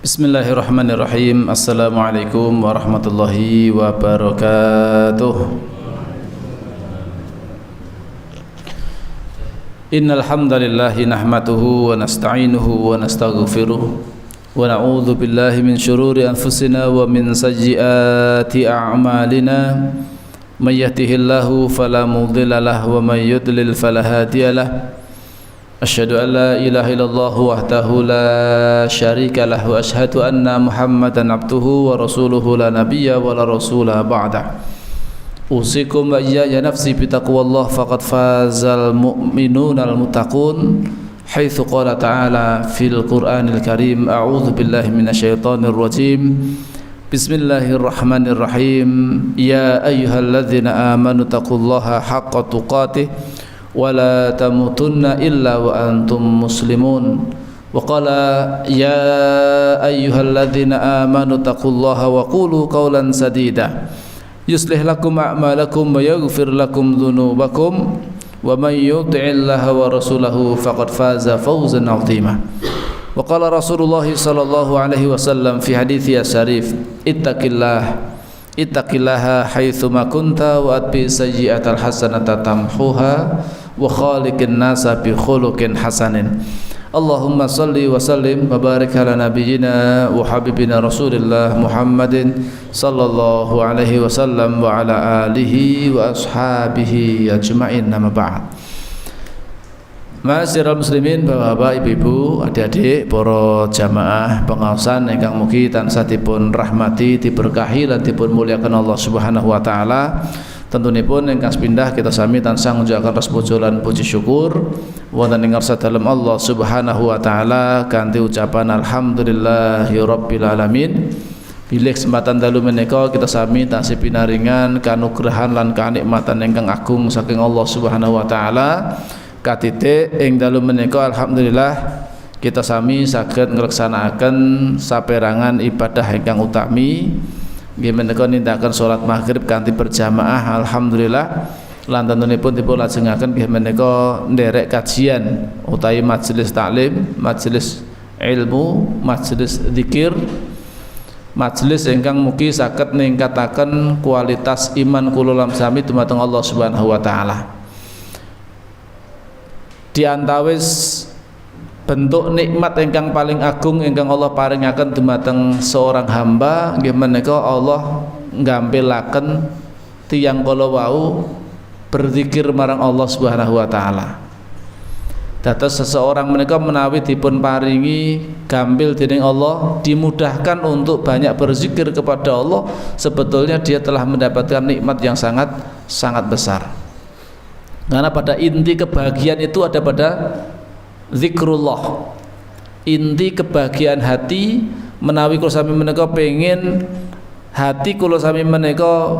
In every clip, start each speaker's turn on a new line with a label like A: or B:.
A: Bismillahirrahmanirrahim. Assalamualaikum warahmatullahi wabarakatuh. Innal hamdalillah nahmaduhu wa nasta'inuhu wa nastaghfiruh wa na'udzu billahi min shururi anfusina wa min sayyiati a'malina. May yahdihillahu fala mudilla lahu wa may yudlil fala hadiya lahu. Asyhadu an la ilaha illallah wahdahu la syarika lahu wa asyhadu anna Muhammadan abduhu wa rasuluhu la nabiyya wa la rasula ba'da. Usikum wa iyaya nafsi bitaqwallah faqad fazal mu'minunal muttaqun. Haitsu qala ta'ala fil Qur'anil Karim a'udzu billahi minasyaitonir rajim. Bismillahirrahmanirrahim. Ya ayyuhalladzina amanu taqullaha haqqa tuqatih ولا تموتن إلا وأنتم مسلمون وقال يا أيها الذين آمنوا اتقوا الله وقولوا قولا سديدا يصلح لكم أعمالكم ويغفر لكم ذنوبكم ومن يطع الله ورسوله فقد فاز فوزا عظيما وقال رسول الله صلى الله عليه وسلم في حديثه الشريف ittaqillaha haitsuma kunta wa atbi sayyi'atal hasanata tamhuha wa khaliqin nasa bi khuluqin hasanin. Allahumma salli wa sallim wa barik ala nabiyyina wa habibina Rasulillah Muhammadin sallallahu alaihi wasallam wa ala alihi wa ashabihi ajma'in. Nama ba'd. Ma'asyiral muslimin, bapak-bapak, ibu-ibu, adik-adik, para jamaah pengaosan ingkang mugi tansah dipun rahmati, diberkahi lan dipun muliakan Allah Subhanahu wa taala. Tentunipun ingkang sepindah kita sami tansah ngucapkan puji lan puji syukur wonten ing ngarsa dalem Allah Subhanahu wa taala kanthi ucapan alhamdulillahirabbil alamin. Bilih kesempatan dalu menika kita sami tansih pinaringan kanugrahan lan kanikmatan ingkang agung saking Allah Subhanahu wa taala. Katitik ing dalu menika alhamdulillah kita sami saged ngleksanakaken saperangan ibadah ingkang utami nggih menika nindakaken salat maghrib kanthi berjamaah alhamdulillah lan tentunipun dipun lajengaken nggih menika nderek kajian utawi majelis taklim, majelis ilmu, majelis zikir, majelis ingkang mugi saged ningkataken kualitas iman kula lan sami dumateng Allah Subhanahu wa taala. Di antawis bentuk nikmat ingkang paling agung ingkang Allah paringaken dumateng seorang hamba nggih menika Allah nggampilaken tiyang kala wau berzikir marang Allah Subhanahu wa taala. Dados seseorang menika menawi dipun paringi gampil dening Allah, dimudahkan untuk banyak berzikir kepada Allah, sebetulnya dia telah mendapatkan nikmat yang sangat besar. Karena pada inti kebahagiaan itu ada pada zikrullah. Inti kebahagiaan hati menawi kula sami menika pengin hati kula sami menika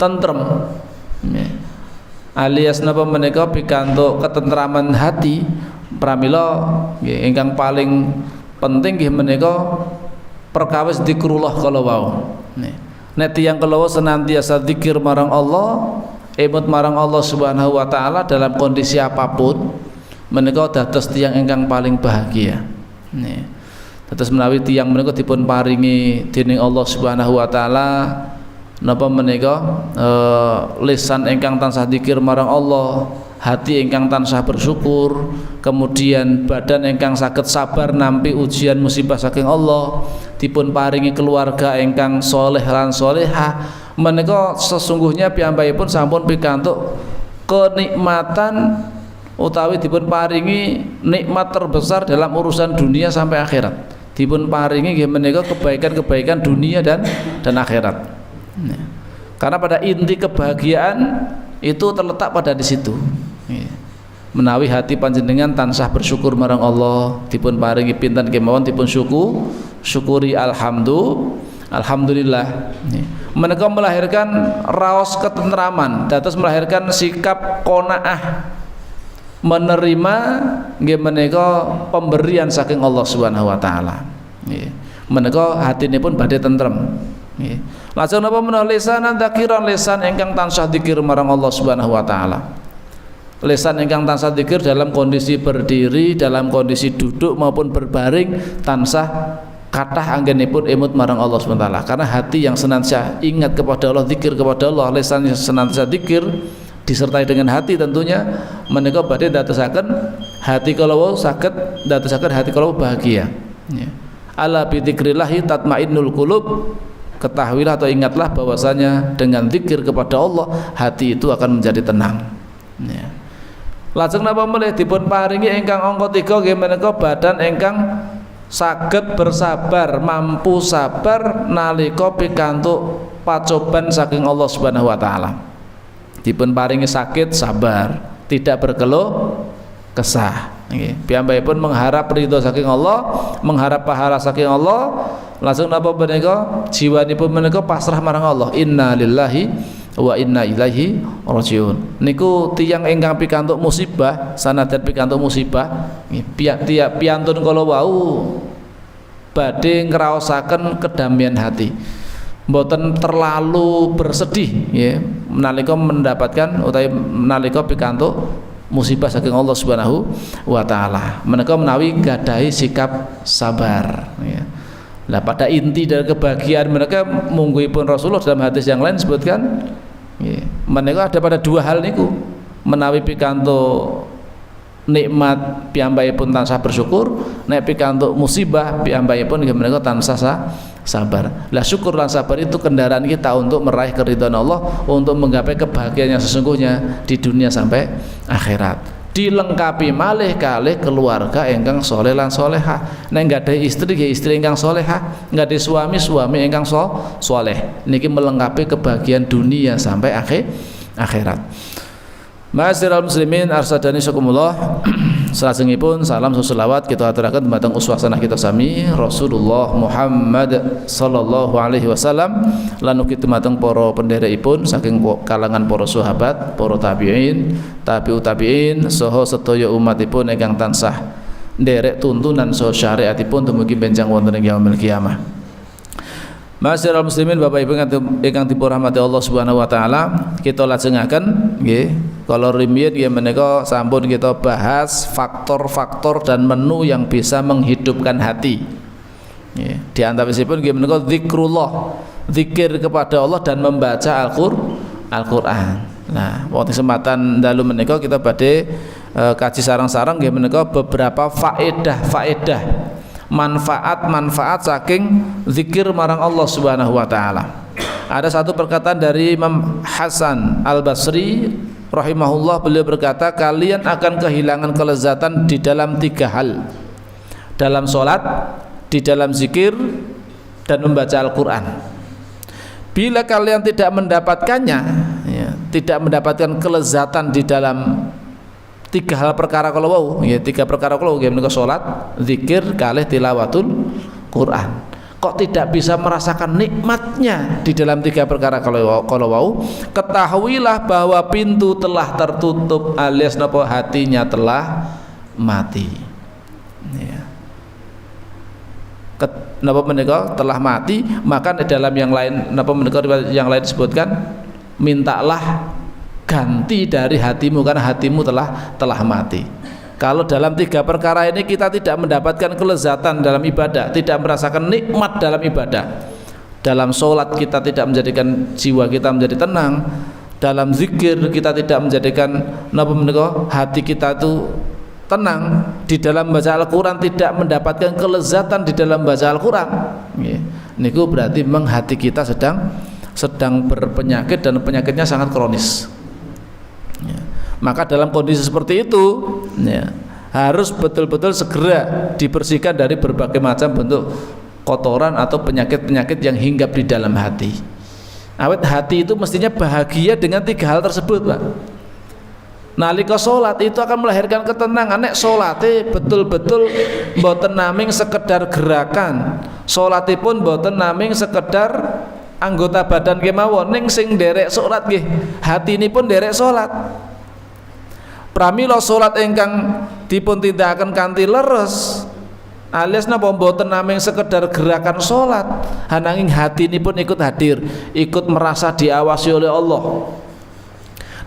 A: tentrem. Alias napa menika pikantuk ketentraman hati pramila nggih ingkang paling penting nggih menika perkawis zikrullah kala wau. Nek tiyang kala wau senantiasa zikir marang Allah, emut marang Allah Subhanahu wa taala dalam kondisi apapun menika dados tiyang ingkang paling bahagia. Nih. Dados menawi tiyang menika dipun paringi dening Allah Subhanahu wa taala napa menika lisan ingkang tansah zikir marang Allah, hati ingkang tansah bersyukur, kemudian badan ingkang saged sabar nampi ujian musibah saking Allah, dipun paringi keluarga ingkang saleh lan salehah, menika sesungguhnya piyambakipun sampun pikantuk kenikmatan utawi dipun paringi nikmat terbesar dalam urusan dunia sampai akhirat. Dipun paringi nggih menika kebaikan-kebaikan dunia dan akhirat. Karena pada inti kebahagiaan itu terletak pada di situ. Menawi hati panjenengan tansah bersyukur marang Allah, dipun paringi pinten kemawon dipun syukuri alhamdulillah. Menika melahirkan raos ketentraman, dados melahirkan sikap qanaah, menerima nggih menika pemberian saking Allah Subhanahu wa taala. Nggih. Menika hatinipun badhe tentrem. Nggih. Lajeng napa menawa lisanan dzakiran, lisan ingkang tansah dzikir marang Allah Subhanahu wa taala. Lisan ingkang tansah dzikir dalam kondisi berdiri, dalam kondisi duduk maupun berbaring tansah kathah anggenipun emut marang Allah SWT. Karena hati yang senantiasa ingat kepada Allah, zikir kepada Allah, lisan yang senantiasa zikir disertai dengan hati tentunya menika badhe dadosaken hati kalau saged dadosaken hati kalau bahagia. Ya. Ala bi dzikrillahi tatmainnul qulub. Ketahuilah atau ingatlah bahwasanya dengan zikir kepada Allah hati itu akan menjadi tenang. Ya. Lajeng napa melih dipun paringi ingkang angka 3 nggih menika badan ingkang saged bersabar, mampu sabar nalika pikantuk pacoban saking Allah Subhanahu wa taala. Dipun paringi sakit sabar, tidak berkeluh kesah. Nggih, piyambakipun mengharap ridho saking Allah, mengharap pahala saking Allah. Langsung napa menika jiwanipun menika pasrah marang Allah. Inna lillahi wa inna ilaihi rajiun. Niku tiyang ingkang pikantuk musibah, sanajan pikantuk musibah, tiap piantun kala wau badhe ngraosaken kedamaian hati. Mboten terlalu bersedih ya nalika mendapatkan utawi nalika pikantuk musibah saking Allah Subhanahu wa taala. Menika menawi gadahi sikap sabar ya. Nah, pada inti dari kebahagiaan mereka mungguhipun Rasulullah dalam hadis yang lain sebutkan ya, mereka ada pada dua hal niku menawi pikantuk nikmat piyambakipun tansah bersyukur, nek pikantuk musibah piyambakipun mereka tansah sabar. Lah syukur lan sabar itu kendaraan kita untuk meraih keridhaan Allah, untuk menggapai kebahagiaan yang sesungguhnya di dunia sampai akhirat. Dilengkapi malih kalih keluarga ingkang saleh lan salehah. Nek nggadahi istri nggih istri ingkang salehah, nggadahi suami ingkang saleh. Niki melengkapi kebahagiaan dunia sampai akhirat. Ma'asyiral muslimin arsadani sakumullah. Salajengipun salam selawat kita aturaken dumateng uswah sanah kita sami Rasulullah Muhammad sallallahu alaihi wasallam lan ugi dumateng para pendherekipun saking kalangan para sahabat, para tabi'in, tabi'ut tabi'in saha sedaya umatipun ingkang tansah nderek tuntunan saha syariatipun dumugi benjang wonten ing yaumil qiyamah. Ma'asyiral muslimin Bapak Ibu ingkang dipun rahmati Allah Subhanahu wa taala, kita lajengaken nggih. Kalau rimbiyat ya menika sampun kita bahas faktor-faktor dan menu yang bisa menghidupkan hati. Ya, di antawisipun nggih menika zikrullah, zikir kepada Allah dan membaca Al-Qur'an. Nah, waktu kesempatan dalu menika kita badhe kaji sareng-sareng nggih menika beberapa faedah manfaat saking zikir marang Allah Subhanahu wa taala. Ada satu perkataan dari Imam Hasan Al-Basri rahimahullah, beliau berkata, kalian akan kehilangan kelezatan di dalam 3 hal: dalam sholat, di dalam zikir, dan membaca Al-Quran. Bila kalian tidak mendapatkannya ya, tidak mendapatkan kelezatan di dalam 3 hal perkara kalau wau ya, 3 perkara kalau wau sholat, zikir, kalih tilawatul Quran, kok tidak bisa merasakan nikmatnya di dalam 3 perkara kalau wau, ketahuilah bahwa pintu telah tertutup alias napa hatinya telah mati. Ya. Napa menika telah mati, maka dalam yang lain napa menika yang lain disebutkan mintalah ganti dari hatimu karena hatimu telah mati. Kalau dalam 3 perkara ini kita tidak mendapatkan kelezatan dalam ibadah, tidak merasakan nikmat dalam ibadah, dalam sholat kita tidak menjadikan jiwa kita menjadi tenang, dalam zikir kita tidak menjadikan hati kita itu tenang, di dalam baca Al-Quran tidak mendapatkan kelezatan di dalam baca Al-Quran, niku berarti memang hati kita sedang berpenyakit dan penyakitnya sangat kronis. Maka dalam kondisi seperti itu ya, harus betul-betul segera dibersihkan dari berbagai macam bentuk kotoran atau penyakit-penyakit yang hinggap di dalam hati. Awet hati itu mestinya bahagia dengan 3 hal tersebut, Pak. Nalika sholat itu akan melahirkan ketenangan. Nek sholate betul-betul mboten naming sekedar gerakan, sholatipun mboten naming sekedar anggota badan kemawon, ning sing derek sholat nggih hatinipun derek sholat. Pramila salat ingkang dipun tindakaken kanthi leres alias napa mboten namung sekedar gerakan salat, ananging hatinipun ikut hadir, ikut merasa diawasi oleh Allah.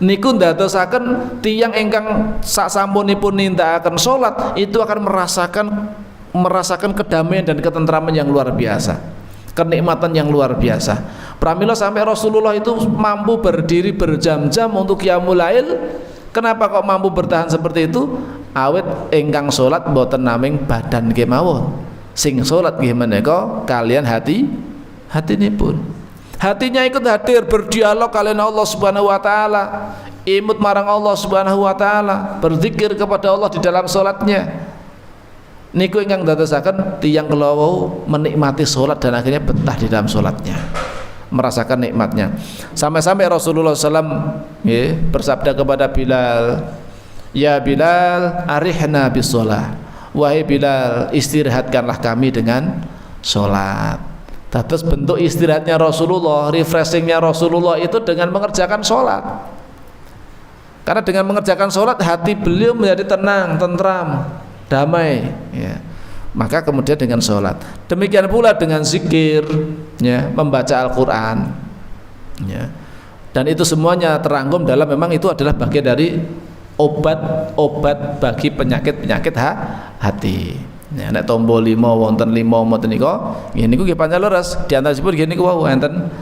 A: Niku ndadosaken tiyang ingkang sasampunipun nindakaken salat itu akan merasakan merasakan kedamaian dan ketentraman yang luar biasa, kenikmatan yang luar biasa. Pramila sampai Rasulullah itu mampu berdiri berjam-jam untuk qiyamul lail. Kenapa kok mampu bertahan seperti itu? Awit ingkang salat mboten naming badan kemawon, sing salat nggih menika kalian hatinipun. Hatinya ikut hadir berdialog kalian Allah Subhanahu wa taala, imut marang Allah Subhanahu wa taala, berzikir kepada Allah di dalam salatnya. Niku ingkang dadosaken tiyang kula wau menikmati salat dan akhirnya betah di dalam salatnya, merasakan nikmatnya. Sampai-sampai Rasulullah SAW bersabda kepada Bilal, "Ya Bilal, arihna bis shalah." Wahai Bilal, istirahatkanlah kami dengan salat. Terus bentuk istirahatnya Rasulullah, refreshingnya Rasulullah itu dengan mengerjakan sholat. Karena dengan mengerjakan sholat hati beliau menjadi tenang, tentram, damai. Ya. Maka kemudian dengan sholat. Demikian pula dengan zikir, ya, membaca Al-Quran. Ya. Dan itu semuanya terangkum dalam, memang itu adalah bagian dari obat bagi penyakit-penyakit hati. Ya, nek tombol 5 wonten 5 ngoten nika nggih niku nggih pancen leres. Di antaripun nggih niku wau enten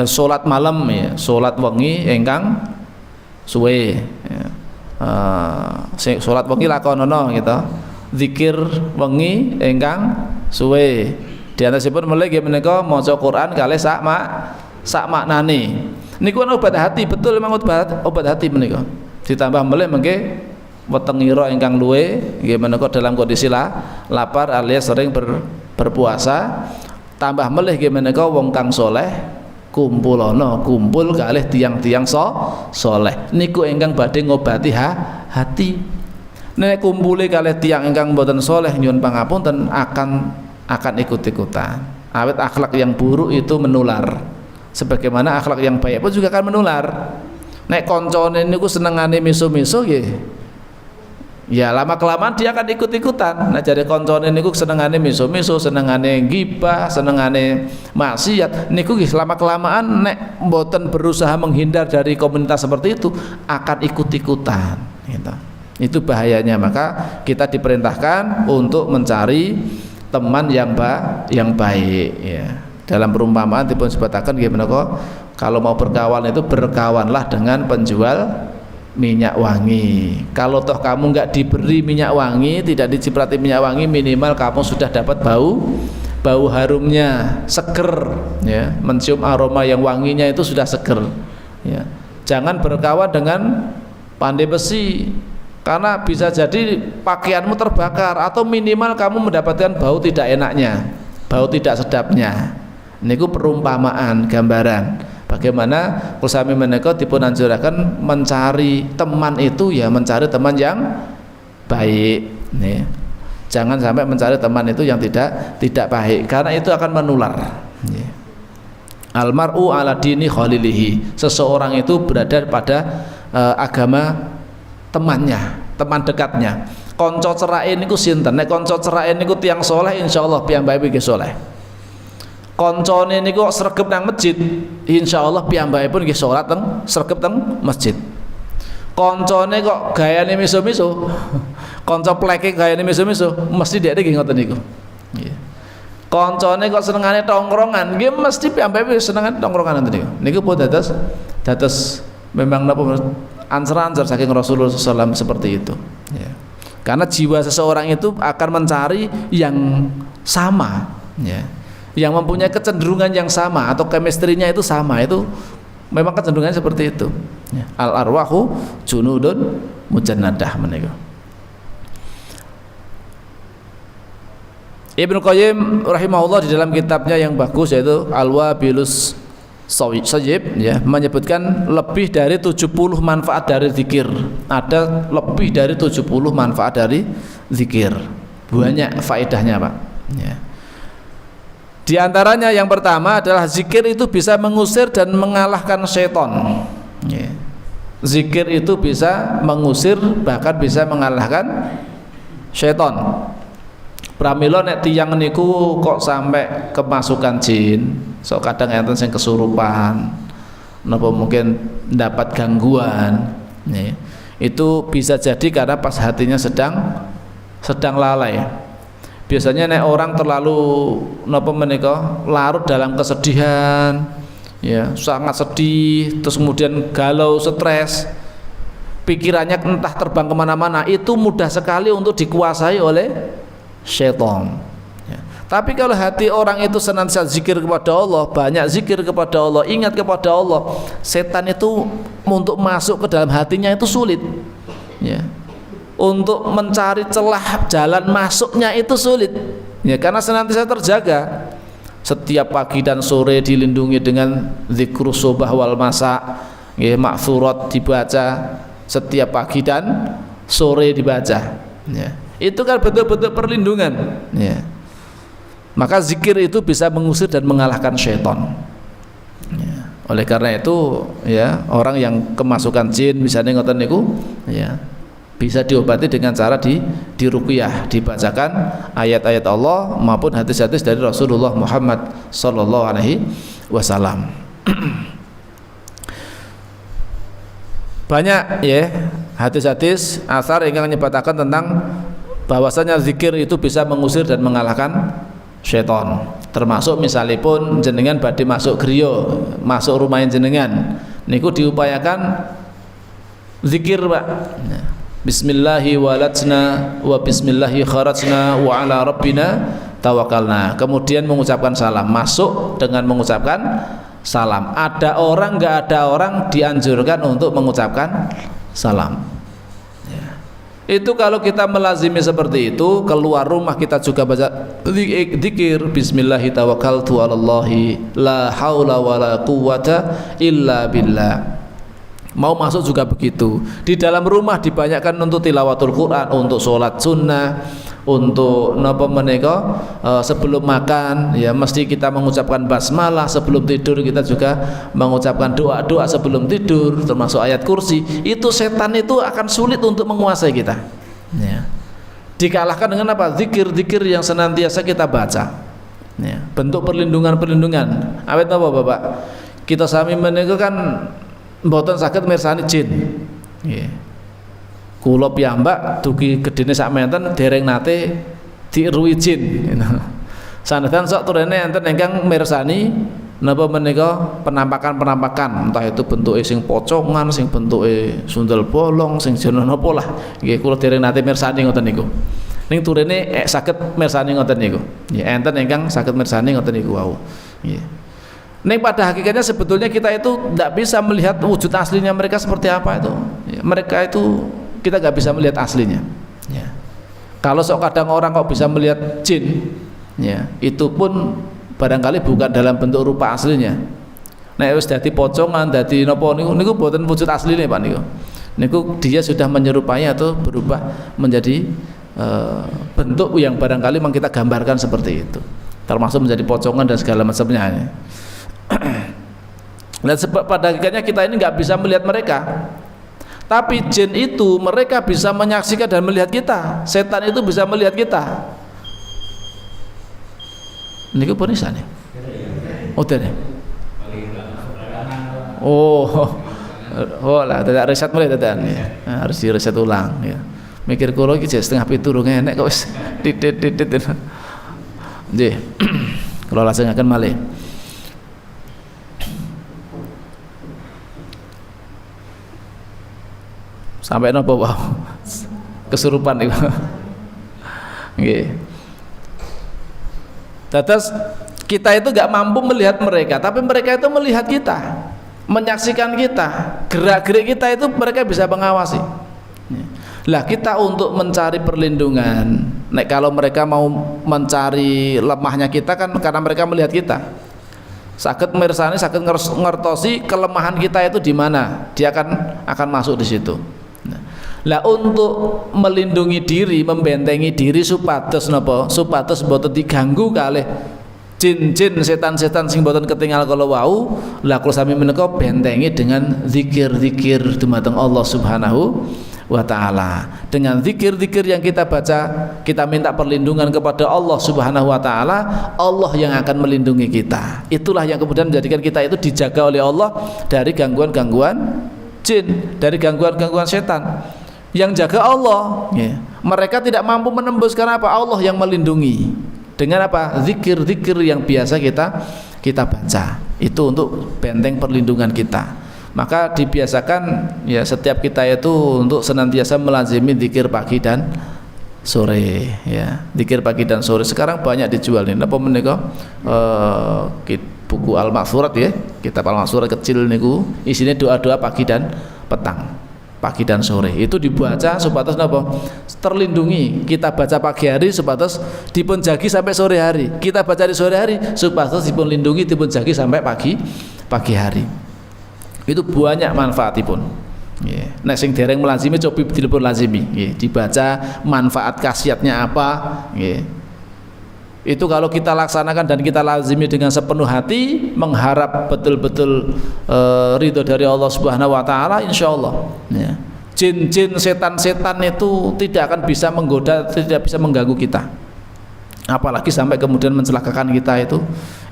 A: salat malam, ya, salat wengi ingkang suwe, ya. Salat wengi lakonono gitu. Zikir wengi ingkang suwe. Di antaripun mulai nggih menika maca Quran kalih sak maknane. Niku obat hati, betul memang obat hati menika. Ditambah mulai mengke wetengiro ingkang luwe nggih menika dalam kondisi lapar alias sering berpuasa, tambah melih nggih menika wong kang saleh kumpul kalih tiang-tiang saleh niku ingkang badhe ngobati hati. Nek kumpule kalih tiang ingkang mboten saleh nyuwun pangapunten akan ikut-ikutan. Awit akhlak yang buruk itu menular, sebagaimana akhlak yang baik pun juga akan menular. Nek koncone niku senengane miso-miso nggih, ya lama kelamaan dia akan ikut-ikutan. Nah jadi koncone niku senengane miso-miso, senengane gibah, senengane maksiat niku lama kelamaan nek mboten berusaha menghindar dari komunitas seperti itu akan ikut-ikutan gitu. Itu bahayanya. Maka kita diperintahkan untuk mencari teman yang baik, ya. Dalam perumpamaan dipun sebataken nggih menika kalau mau berkawan itu berkawanlah dengan penjual minyak wangi. Kalau toh kamu nggak diberi minyak wangi, tidak diciprati minyak wangi, minimal kamu sudah dapat bau harumnya, seger, ya, mencium aroma yang wanginya itu sudah seger, ya. Jangan berkawan dengan pandai besi, karena bisa jadi pakaianmu terbakar atau minimal kamu mendapatkan bau tidak enaknya, bau tidak sedapnya. Niku perumpamaan, gambaran bagaimana kusami menika dipun anjuraken mencari teman itu, ya mencari teman yang baik, nih. Jangan sampai mencari teman itu yang tidak baik, karena itu akan menular. Almar'u ala dini khalilihi. Seseorang itu berada pada agama temannya, teman dekatnya. Konco cerae niku sinten? Nek konco cerae niku tiyang saleh, insyaallah piyambake nggih saleh. Koncone niku kok sregep nang masjid, insyaallah piyambakipun nggih salat teng sregep teng masjid. Koncone kok gayane miso-miso, kanca pleke gayane miso-miso, mesti dhek nggih ngoten niku. Nggih. Koncone kok senengane tongkrongan, nggih mesti piyambake senengane tongkrongan ngoten niku. Niku pun dados memang napa ansar-ansar saking Rasulullah SAW seperti itu, ya. Karena jiwa seseorang itu akan mencari yang sama, ya, yang mempunyai kecenderungan yang sama atau chemistry-nya itu sama, itu memang kecenderungannya seperti itu, ya. Al arwahu junudun mujannadah menika. Ibnu Qayyim rahimahullah di dalam kitabnya yang bagus yaitu Al-Wabilus Sayyib, ya, menyebutkan lebih dari 70 manfaat dari zikir. Ada lebih dari 70 manfaat dari zikir. Banyak faedahnya, Pak, ya. Di antaranya yang pertama adalah zikir itu bisa mengusir dan mengalahkan setan, ya. Zikir itu bisa mengusir bahkan bisa mengalahkan setan. Pramila nek tiyang niku kok sampai kemasukan jin, so kadang enten sing kesurupan, napa mungkin dapat gangguan, ya. Itu bisa jadi karena pas hatinya sedang lalai. biasanya nek orang terlalu napa menika larut dalam kesedihan, ya, sangat sedih, terus kemudian galau, stres, pikirannya entah terbang kemana-mana, itu mudah sekali untuk dikuasai oleh syaitan. Ya. Tapi kalau hati orang itu senantiasa zikir kepada Allah, banyak zikir kepada Allah, ingat kepada Allah, setan itu untuk masuk ke dalam hatinya itu sulit. Ya. Untuk mencari celah jalan masuknya itu sulit, ya, karena senantiasa terjaga. Setiap pagi dan sore dilindungi dengan zikrus subah wal masa, ya, ma'thurat dibaca setiap pagi dan sore dibaca, ya. Itu kan betul-betul perlindungan, ya. Maka zikir itu bisa mengusir dan mengalahkan syaitan, ya. Oleh karena itu, ya, orang yang kemasukan jin misalnya ngoten niku, ya, bisa diobati dengan cara diruqyah, dibacakan ayat-ayat Allah maupun hadis-hadis dari Rasulullah Muhammad sallallahu alaihi wasallam. Banyak, ya, hadis-hadis asar yang menyebutkan tentang bahwasanya zikir itu bisa mengusir dan mengalahkan syaitan. Termasuk misalipun jenengan badhe masuk griya, masuk rumah jenengan, niku diupayakan zikir, Pak. Nah, bismillahi walajna wa bismillahi kharajna wa ala rabbina tawakkalna. Kemudian mengucapkan salam, masuk dengan mengucapkan salam. Ada orang, enggak ada orang, dianjurkan untuk mengucapkan salam, ya. Itu kalau kita melazimi seperti itu, keluar rumah kita juga baca zikir bismillahi tawakkaltu 'alallahi la haula wala quwwata illa billah. Mau masuk juga begitu. Di dalam rumah dibanyakan untuk tilawatul Quran, untuk sholat sunnah, untuk napa menika sebelum makan, ya, mesti kita mengucapkan basmalah. Sebelum tidur kita juga mengucapkan doa-doa sebelum tidur, termasuk ayat kursi. Itu setan itu akan sulit untuk menguasai kita, ya. Dikalahkan dengan apa? Zikir-zikir yang senantiasa kita baca, ya. Bentuk perlindungan. Awet apa, Bapak? Kita sami menika kan mboten saged mirsani jin, nggih. Kula piyambak dugi gedene sak menten dereng nate diruwi jin. Sanadyan sok turene enten ingkang mirsani napa menika penampakan-penampakan, entah itu bentuke sing pocongan, sing bentuke sundel bolong, sing jeneng napa lah. Nggih, kula dereng nate mirsani ngoten niku. Ning turene saged mirsani ngoten niku. Nggih, enten ingkang saged mirsani ngoten niku wau. Nggih. Nih pada hakikatnya sebetulnya kita itu tidak bisa melihat wujud aslinya mereka seperti apa itu, ya, mereka itu kita nggak bisa melihat aslinya, ya. Kalau sok kadang orang kok bisa melihat jin, ya, itu pun barangkali bukan dalam bentuk rupa aslinya. Nek wis dadi pocongan, dadi napa niku boten wujud asline, Pak, niku dia sudah menyerupai atau berubah menjadi bentuk yang barangkali memang kita gambarkan seperti itu, termasuk menjadi pocongan dan segala macamnya. Dan sebab pada hakikatnya kita ini nggak bisa melihat mereka, tapi jin itu mereka bisa menyaksikan dan melihat kita. Setan itu bisa melihat kita. Ini pun bisa nih. Oh nih. Oh lah, tidak riset mulai tadi, ya. Nah, harus diriset ulang, ya. Mikir kulo iki setengah pitu durung enek kok wis titit. Nggih. Kalau langsung akan malih. Sampai nopo, wow, kesurupan itu. Nggih. Terus kita itu nggak mampu melihat mereka, tapi mereka itu melihat kita, menyaksikan kita, gerak-gerik kita itu mereka bisa mengawasi. Lah kita untuk mencari perlindungan, nek kalau mereka mau mencari lemahnya kita kan karena mereka melihat kita. Saged mirsani, saged ngertosi kelemahan kita itu di mana, dia akan masuk di situ. Lah untuk melindungi diri, membentengi diri supados napa? Supados mboten diganggu kalih jin-jin, setan-setan sing mboten ketingal kala wau. Lah kula sami menika bentengi dengan zikir-zikir dumateng Allah Subhanahu wa taala. Dengan zikir-zikir yang kita baca, kita minta perlindungan kepada Allah Subhanahu wa taala, Allah yang akan melindungi kita. Itulah yang kemudian menjadikan kita itu dijaga oleh Allah dari gangguan-gangguan jin, dari gangguan-gangguan setan. Yang jaga Allah, ya. Mereka tidak mampu menembus karena apa? Allah yang melindungi. Dengan apa? Zikir-zikir yang biasa kita baca. Itu untuk benteng perlindungan kita. Maka dibiasakan ya setiap kita itu untuk senantiasa melazimi zikir pagi dan sore ya. Zikir pagi dan sore sekarang banyak dijual nih. Napa menika buku Al-Ma'surat ya. Kitab Al-Ma'surat kecil niku isinya doa-doa pagi dan petang. Pagi dan sore itu dibaca supados napa terlindungi. Kita baca pagi hari supados dipun jagi sampai sore hari, kita baca di sore hari supados dipun lindungi dipun jagi sampai pagi hari. Itu banyak manfaatipun nggih. Nek sing dereng melazimi cobi dipun lazimi nggih, dibaca manfaat khasiatnya apa nggih. Itu kalau kita laksanakan dan kita lazimi dengan sepenuh hati, mengharap betul-betul ridho dari Allah Subhanahu wa taala, insyaallah ya. Jin-jin, setan-setan itu tidak akan bisa menggoda, tidak bisa mengganggu kita. Apalagi sampai kemudian mencelakakan kita itu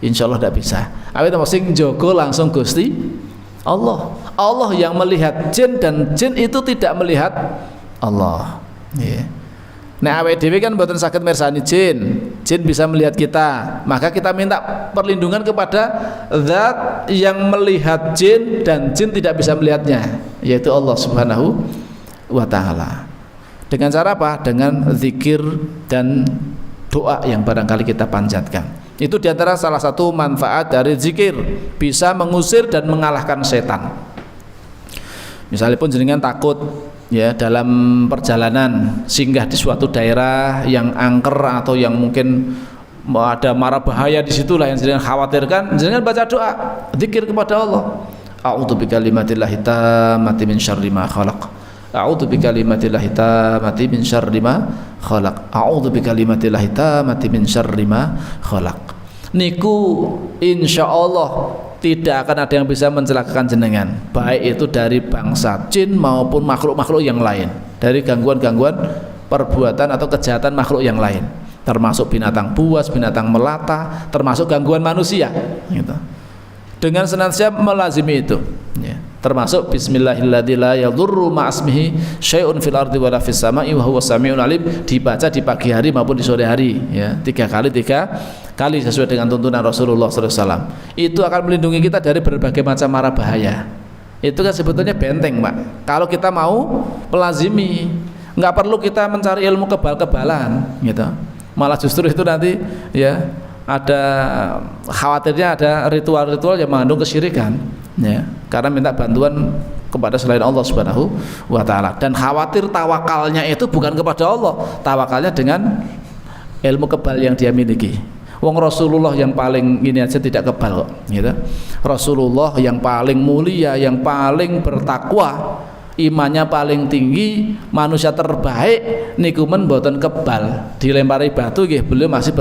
A: insyaallah tidak bisa. Awit sing njogo langsung Gusti Allah. Allah yang melihat jin dan jin itu tidak melihat Allah. Ya. Nah awake dhewe kan mboten saged mirsani jin. Jin bisa melihat kita. Maka kita minta perlindungan kepada zat yang melihat jin dan jin tidak bisa melihatnya, yaitu Allah Subhanahu wa taala. Dengan cara apa? Dengan zikir dan doa yang barangkali kita panjatkan. Itu diantara salah satu manfaat dari zikir, bisa mengusir dan mengalahkan setan. Misalnya pun jenengan takut ya dalam perjalanan singgah di suatu daerah yang angker atau yang mungkin ada mara bahaya di situlah yang jenengan khawatirkan, jenengan baca doa, zikir kepada Allah. A'udzu bikalimatillahi tammati min syarri ma khalaq. A'udzu bikalimatillahi tammati min syarri ma khalaq. A'udzu bikalimatillahi tammati min syarri ma khalaq. Niku insyaallah tidak akan ada yang bisa mencelakakan jenengan, baik itu dari bangsa jin maupun makhluk-makhluk yang lain, dari gangguan-gangguan perbuatan atau kejahatan makhluk yang lain, termasuk binatang buas, binatang melata, termasuk gangguan manusia gitu. Dengan senantiasa melazimi itu ya. Termasuk bismillahilladzi la yadurru ma'asmihi syai'un fil ardi wala fis sama'i wa huwas samiul alim, dibaca di pagi hari maupun di sore hari ya, tiga kali sesuai dengan tuntunan Rasulullah SAW. Itu akan melindungi kita dari berbagai macam mara bahaya. Itu kan sebetulnya benteng, Pak. Kalau kita mau melazimi, nggak perlu kita mencari ilmu kebal-kebalan gitu. Malah justru itu nanti ya ada khawatirnya ada ritual-ritual yang mengandung kesyirikan ya, karena minta bantuan kepada selain Allah Subhanahu wa taala, dan khawatir tawakalnya itu bukan kepada Allah, tawakalnya dengan ilmu kebal yang dia miliki. Wong Rasulullah yang paling ini aja tidak kebal kok gitu. Rasulullah yang paling mulia, yang paling bertakwa, imannya paling tinggi, manusia terbaik niku men mboten kebal, dilempari batu nggih beliau masih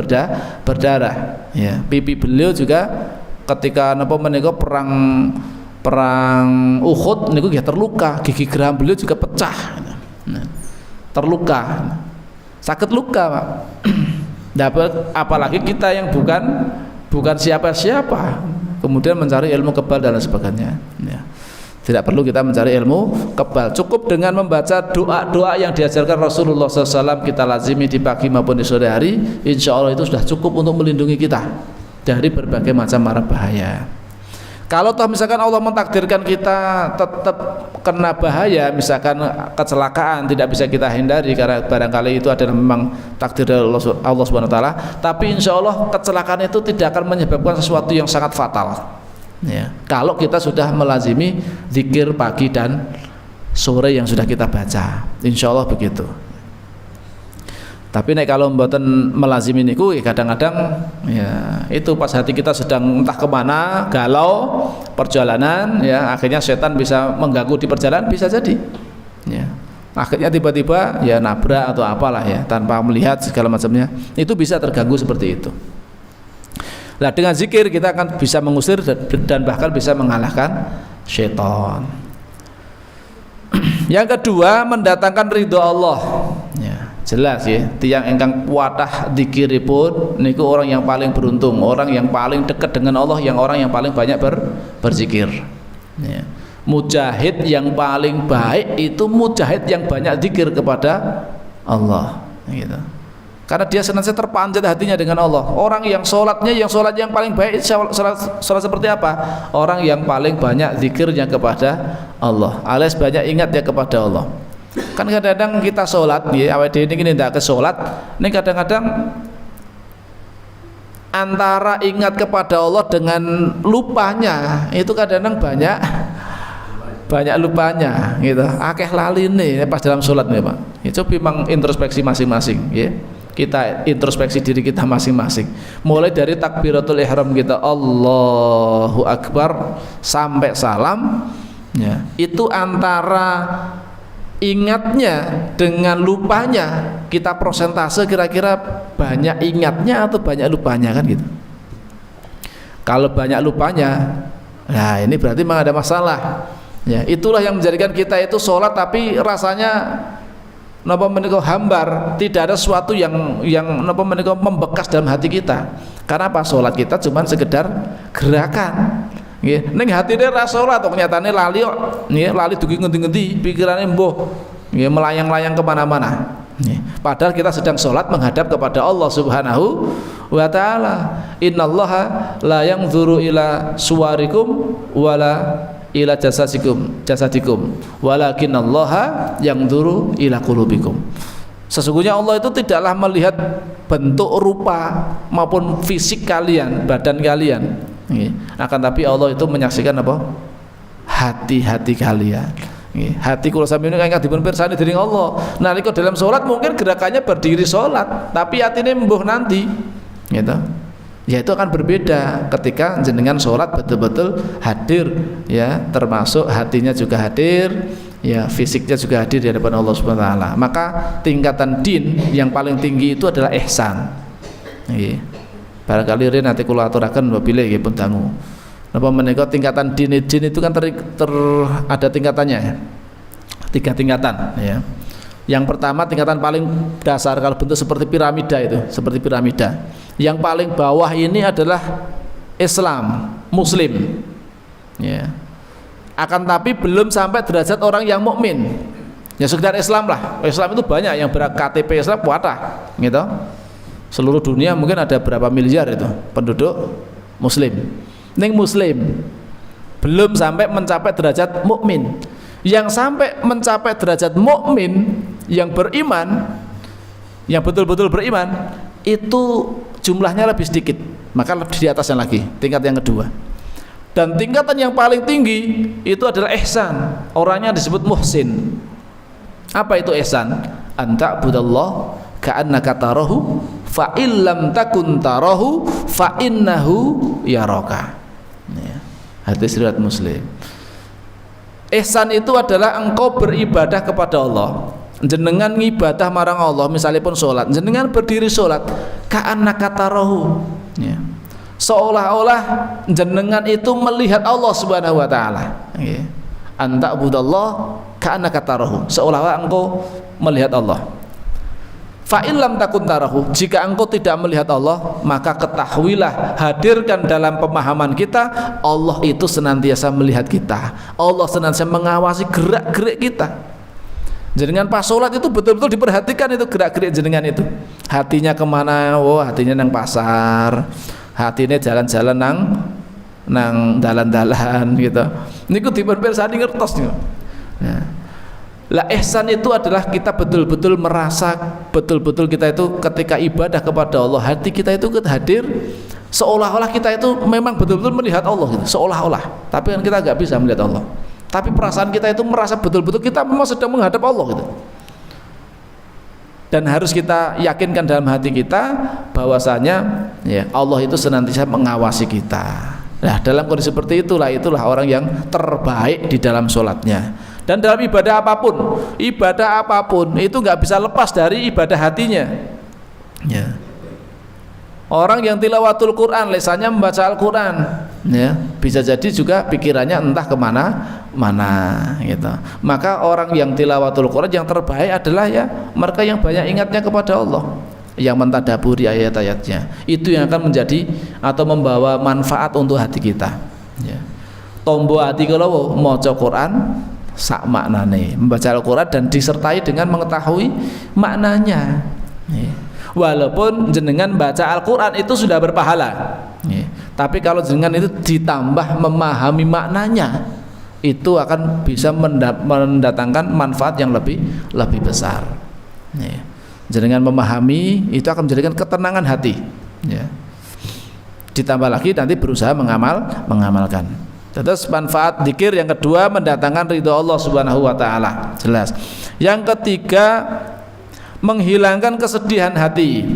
A: berdarah ya. Pipi beliau juga ketika napa menika perang Uhud niku nggih terluka, gigi geraham beliau juga pecah. Nah, terluka. Sakit luka, Pak. Dapat apalagi kita yang bukan siapa-siapa kemudian mencari ilmu kebal dan sebagainya ya. Tidak perlu kita mencari ilmu kebal, cukup dengan membaca doa-doa yang diajarkan Rasulullah SAW, kita lazimi di pagi maupun di sore hari, insya Allah itu sudah cukup untuk melindungi kita dari berbagai macam mara bahaya. Kalau toh misalkan Allah mentakdirkan kita tetap kena bahaya, misalkan kecelakaan tidak bisa kita hindari karena barangkali itu adalah memang takdir dari Allah Subhanahu wa taala, tapi insya Allah kecelakaan itu tidak akan menyebabkan sesuatu yang sangat fatal ya, kalau kita sudah melazimi zikir pagi dan sore yang sudah kita baca, insya Allah begitu. Tapi nek kalau mboten melazimi niku kadang-kadang ya itu pas hati kita sedang entah kemana galau perjalanan ya, akhirnya setan bisa mengganggu di perjalanan, bisa jadi ya, akhirnya tiba-tiba ya nabrak atau apalah ya tanpa melihat segala macamnya, itu bisa terganggu seperti itu. Nah dengan zikir kita akan bisa mengusir dan bahkan bisa mengalahkan setan. Yang kedua, mendatangkan ridho Allah ya. Jelas ya, tiang ingkang kuatah dzikiripun niku orang yang paling beruntung, orang yang paling dekat dengan Allah, yang orang yang paling banyak berzikir ya. Mujahid yang paling baik itu mujahid yang banyak zikir kepada Allah, gitu. Karena dia senantiasa terpanjat hatinya dengan Allah. Orang yang sholat yang paling baik, sholat seperti apa? Orang yang paling banyak zikirnya kepada Allah, alias banyak ingatnya kepada Allah. Kan kadang-kadang kita sholat, ya, awal ini tidak ke sholat, ini kadang-kadang antara ingat kepada Allah dengan lupanya itu kadang-kadang banyak lupanya, gitu. Akeh lali nih pas dalam sholat nih Pak. Itu memang introspeksi masing-masing, ya. Kita introspeksi diri kita masing-masing, mulai dari takbiratul ihram kita Allahu Akbar sampai salam, ya, itu antara ingatnya dengan lupanya kita prosentase kira-kira banyak ingatnya atau banyak lupanya, kan gitu. Kalau banyak lupanya, nah ini berarti memang ada masalah, ya. Itulah yang menjadikan kita itu sholat tapi rasanya napa menika hambar, tidak ada sesuatu yang napa menika membekas dalam hati kita. Karena apa? Salat kita cuman sekedar gerakan. Nggih, ning hatine ra salat kok nyatane lali kok. Nggih, lali dugi ngendi-ngendi, pikirane mbuh nggih melayang-layang kemana mana. Nggih, padahal kita sedang salat menghadap kepada Allah Subhanahu wa taala. Innallaha la yanzuru ila suwarikum wala ila jasadikum walakinallaha yanzuru ila qulubikum. Sesungguhnya Allah itu tidaklah melihat bentuk rupa maupun fisik kalian, badan kalian, akan tapi Allah itu menyaksikan apa? Hati-hati kalian. Hati kula sami ingkang dipun pirsani dening Allah. Nalika dalam salat mungkin gerakannya berdiri salat, tapi atine mbuh nanti, gitu. Ya itu akan berbeda ketika jenengan sholat betul-betul hadir, ya, termasuk hatinya juga hadir, ya, fisiknya juga hadir di hadapan Allah Subhanahu wa taala. Maka tingkatan din yang paling tinggi itu adalah ihsan. Nggih. Barangkali nanti kula aturaken apabila nggih pun dangu. Napa menika tingkatan din itu kan ada tingkatannya. 3 tingkatan, ya. Yang pertama tingkatan paling dasar kalau bentuk seperti piramida itu, seperti piramida. Yang paling bawah ini adalah Islam, Muslim, ya. Akan tapi belum sampai derajat orang yang mukmin. Ya sekedar Islam lah. Islam itu banyak yang ber-KTP Islam kuatah, gitu. Seluruh dunia mungkin ada berapa miliar itu penduduk Muslim. Ning Muslim belum sampai mencapai derajat mukmin. Yang sampai mencapai derajat mukmin yang beriman, yang betul-betul beriman, itu jumlahnya lebih sedikit, maka lebih di atasnya lagi, tingkat yang kedua. Dan tingkatan yang paling tinggi itu adalah ihsan, orangnya disebut muhsin. Apa itu ihsan? Anta budallah ka'annaka tarahu fa illam takun tarahu fa innahu yaraka. Hadis riwayat Muslim. Ihsan itu adalah engkau beribadah kepada Allah, jenengan ngibadah marang Allah, misalnya pun sholat, jenengan berdiri sholat ka'annaka tarahu, ya, seolah-olah jenengan itu melihat Allah Subhanahu wa taala, ya. Anta budallah ka'annaka tarahu, seolah-olah engkau melihat Allah. Fa in lam takun tarahu, jika engkau tidak melihat Allah, maka ketahuilah, hadirkan dalam pemahaman kita, Allah itu senantiasa melihat kita. Allah senantiasa mengawasi gerak-gerik kita. Jenengan pas sholat itu betul-betul diperhatikan itu gerak-gerik jenengan itu. Hatinya kemana? Oh, hatinya nang pasar, hatinya jalan-jalan nang dalan-dalan, gitu. Niku dipun pirsani ngertos niku. Nah, lah ihsan itu adalah kita betul-betul merasa, betul-betul kita itu ketika ibadah kepada Allah, hati kita itu hadir seolah-olah kita itu memang betul-betul melihat Allah, gitu. Seolah-olah, tapi kan kita nggak bisa melihat Allah, tapi perasaan kita itu merasa betul-betul kita memang sedang menghadap Allah, gitu. Dan harus kita yakinkan dalam hati kita bahwasanya, ya, Allah itu senantiasa mengawasi kita. Nah, dalam kondisi seperti itulah orang yang terbaik di dalam sholatnya. Dan dalam ibadah apapun itu nggak bisa lepas dari ibadah hatinya, ya. Orang yang tilawatul Quran, lisannya membaca Al-Quran, ya, bisa jadi juga pikirannya entah kemana-mana, gitu. Maka orang yang tilawatul Quran yang terbaik adalah, ya, mereka yang banyak ingatnya kepada Allah, yang mentadaburi ayat-ayatnya. Itu yang akan menjadi atau membawa manfaat untuk hati kita, ya. Tombo hati kalau maca Quran sak maknane, membaca Al-Qur'an dan disertai dengan mengetahui maknanya. Walaupun jenengan baca Al-Qur'an itu sudah berpahala, tapi kalau jenengan itu ditambah memahami maknanya, itu akan bisa mendatangkan manfaat yang lebih besar. Jenengan memahami itu akan menjadikan ketenangan hati. Ditambah lagi nanti berusaha mengamalkan. Terus manfaat dzikir yang kedua mendatangkan ridho Allah Subhanahu wa taala. Jelas. Yang ketiga menghilangkan kesedihan hati.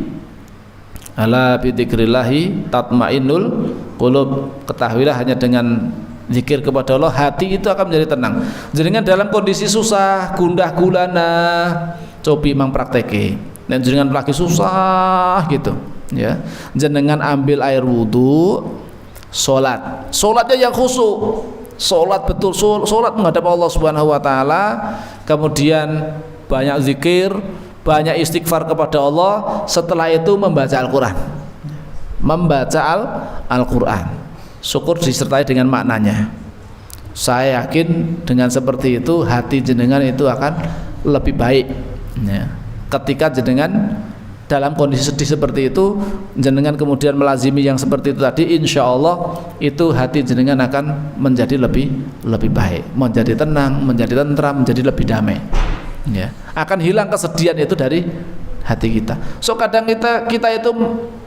A: Ala bi dzikrillahi tatmainnul qulub. Ketahuilah hanya dengan zikir kepada Allah hati itu akan menjadi tenang. Jenengan dalam kondisi susah, gundah gulana, cobi mang prakteke. Dan jenengan lagi susah gitu, ya. Jenengan ambil air wudu, sholatnya yang khusyuk, sholat betul, sholat menghadap Allah Subhanahu wa taala, kemudian banyak zikir, banyak istighfar kepada Allah, setelah itu membaca Al-Qur'an. Al-Qur'an. Syukur disertai dengan maknanya. Saya yakin dengan seperti itu hati jenengan itu akan lebih baik, ya. Ketika jenengan dalam kondisi sedih seperti itu, jenengan kemudian melazimi yang seperti itu tadi, insya Allah itu hati jenengan akan menjadi lebih baik, menjadi tenang, menjadi tentram, menjadi lebih damai, ya. Akan hilang kesedihan itu dari hati kita. So kadang kita itu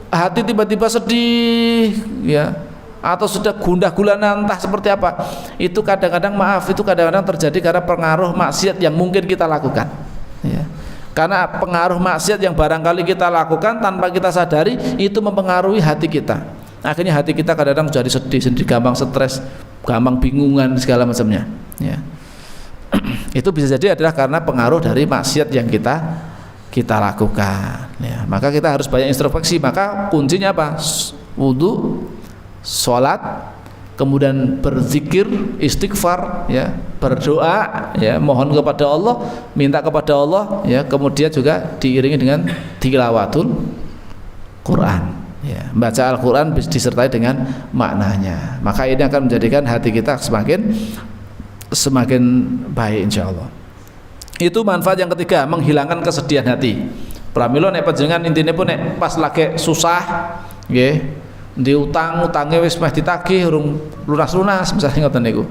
A: hati tiba-tiba sedih, ya, atau sudah gundah gulana entah seperti apa, itu kadang-kadang terjadi karena pengaruh maksiat yang mungkin kita lakukan, ya. Karena pengaruh maksiat yang barangkali kita lakukan tanpa kita sadari itu mempengaruhi hati kita. Akhirnya hati kita kadang-kadang jadi sedih, gampang stres, gampang bingungan segala macamnya, ya. Itu bisa jadi adalah karena pengaruh dari maksiat yang kita lakukan, ya. Maka kita harus banyak introspeksi. Maka kuncinya apa? Wudu, sholat, kemudian berzikir, istighfar, ya, berdoa, ya, mohon kepada Allah, minta kepada Allah, ya, kemudian juga diiringi dengan tilawatul Quran, ya, baca Al-Quran disertai dengan maknanya. Maka ini akan menjadikan hati kita semakin baik insya Allah. Itu manfaat yang ketiga, menghilangkan kesedihan hati. Pramila nek panjenengan intine pun nek pas lagi susah, nggih, di utangnya wis meh ditagih urung lunas misalnya ngoten niku.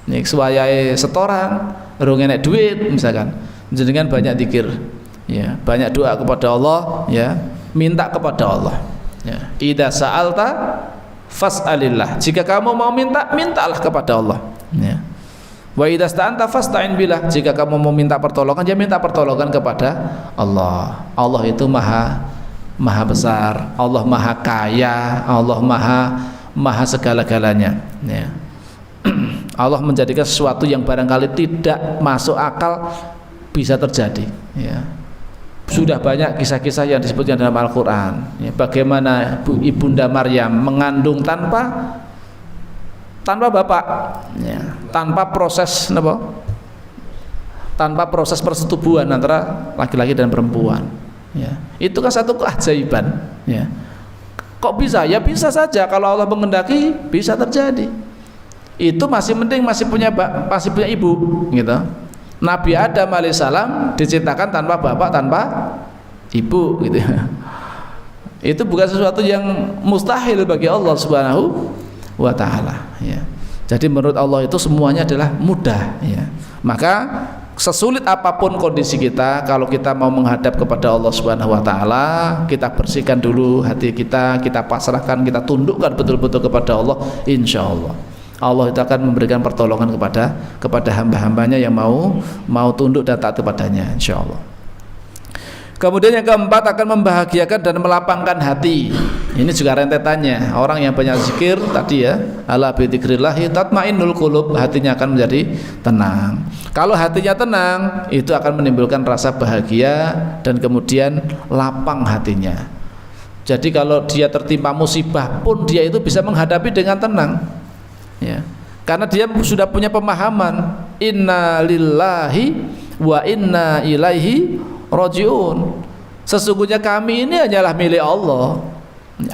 A: Nek suwayahe setoran urung enek duit misalkan. Jenengan banyak zikir, ya, banyak doa kepada Allah, ya, minta kepada Allah, ya. Idza sa'alta fas'alillah. Jika kamu mau minta, mintalah kepada Allah, ya. Wa idza sta'anta fasta'in billah. Jika kamu mau minta pertolongan, ya minta pertolongan kepada Allah. Allah itu maha besar, Allah maha kaya, Allah maha segala-galanya, ya. Allah menjadikan sesuatu yang barangkali tidak masuk akal bisa terjadi, ya. Sudah banyak kisah-kisah yang disebutkan dalam Al-Quran, ya, bagaimana Ibunda Maryam mengandung tanpa bapak, ya, tanpa proses persetubuhan antara laki-laki dan perempuan, ya. Itu kan satu keajaiban, ya. Kok bisa? Ya bisa saja, kalau Allah mengendaki bisa terjadi. Itu masih penting masih punya ibu, gitu. Nabi Adam alaihissalam diciptakan tanpa bapak, tanpa ibu, gitu. Itu bukan sesuatu yang mustahil bagi Allah Subhanahu wa taala, ya. Jadi menurut Allah itu semuanya adalah mudah, ya. Maka sesulit apapun kondisi kita, kalau kita mau menghadap kepada Allah Subhanahu wa taala, kita bersihkan dulu hati kita, kita pasrahkan, kita tundukkan betul-betul kepada Allah, insya Allah Allah itu akan memberikan pertolongan kepada hamba-hambanya yang mau tunduk dan taat kepadanya, insya Allah. Kemudian yang keempat, akan membahagiakan dan melapangkan hati. Ini juga rentetannya. Orang yang banyak zikir tadi, ya, ala bi dzikrillahi tatmainnul qulub, hatinya akan menjadi tenang. Kalau hatinya tenang, itu akan menimbulkan rasa bahagia dan kemudian lapang hatinya. Jadi kalau dia tertimpa musibah pun dia itu bisa menghadapi dengan tenang, ya. Karena dia sudah punya pemahaman, inna lillahi wa inna ilaihi rajiun. Sesungguhnya kami ini hanyalah milik Allah.